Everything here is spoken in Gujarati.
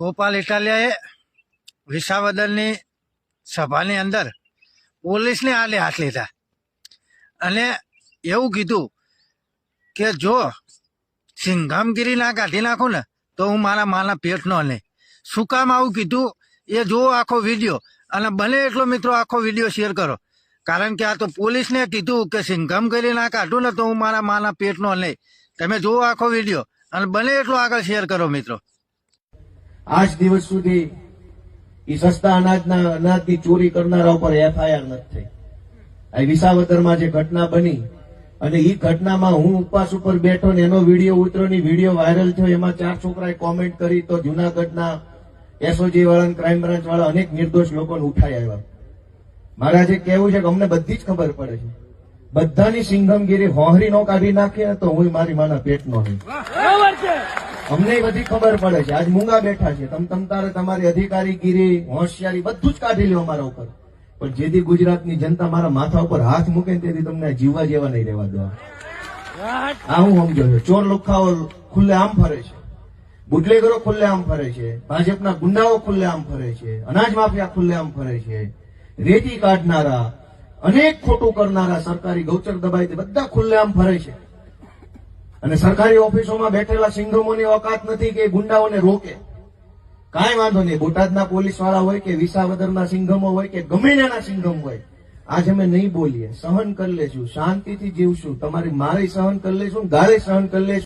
ગોપાલ ઇટાલિયાએ વિસાવદરની સભાની અંદર પોલીસને આલે હાથ લીધા અને એવું કીધું કે જો સિંઘામગીરી ના કાઢી નાખું ને તો હું મારા માના પેટનો નહીં. શું કામ આવું કીધું એ જુઓ આખો વિડીયો, અને બને એટલો મિત્રો આખો વિડીયો શેર કરો, કારણ કે આ તો પોલીસને કીધું કે સિંઘામગીરી ના કાઢું ને તો હું મારા માના પેટનો નહીં. તમે જુઓ આખો વિડીયો અને બને એટલો આગળ શેર કરો મિત્રો. આજ દિવસ સુધી એ સસ્તા અનાજની ચોરી કરનારા ઉપર એફઆઈઆર નથી થઈ. આ વિસાવદરમાં જે ઘટના બની અને એ ઘટનામાં હું ઉપવાસ ઉપર બેઠો ને એનો વિડીયો ઉતર્યો ને વિડીયો વાયરલ થયો, એમાં 4 છોકરાએ કોમેન્ટ કરી તો જુનાગઢના એસઓજી વાળા, ક્રાઇમ બ્રાન્ચ વાળા અનેક નિર્દોષ લોકોને ઉઠાઈ આવ્યા. મારે આજે કહેવું છે કે અમને બધી જ ખબર પડે છે, બધાની સિંઘમગીરી હોહરી નો કાઢી નાખે તો હું મારી માના પેટનો નહીં. અમને બધી ખબર પડે છે. આજ મૂંગા બેઠા છે, તારે તમારી અધિકારીગીરી, હોશિયારી બધું જ કાઢી લ્યો અમારા ઉપર, પણ જેથી ગુજરાતની જનતા મારા માથા ઉપર હાથ મૂકે ને તેથી તમને જીવવા જેવા નહીં રહેવા દેવા. આ હું સમજો છું. ચોર લુખાઓ ખુલ્લે આમ ફરે છે, બુટલેગરો ખુલ્લે આમ ફરે છે, ભાજપના ગુંડાઓ ખુલ્લે આમ ફરે છે, અનાજ માફિયા ખુલ્લે આમ ફરે છે, રેતી કાઢનારા, અનેક ખોટું કરનારા, સરકારી ગૌચર દબાઈ બધા ખુલ્લે આમ ફરે છે. અને સરકારી ઓફિસોમાં બેઠેલા સિંઘમોની ઓકાત નથી કે ગુંડાઓને રોકે. કાંઈ વાંધો નહીં, બોટાદના પોલીસ વાળા હોય કે વિસાવદરના સિંઘમો હોય કે ગમે તેના સિંઘમ હોય, આજ અમે નહીં બોલીએ, સહન કરી લેશું, શાંતિથી જીવશું. તમારી મારી સહન કરી લેશું, ગાળે સહન કરી લેશું.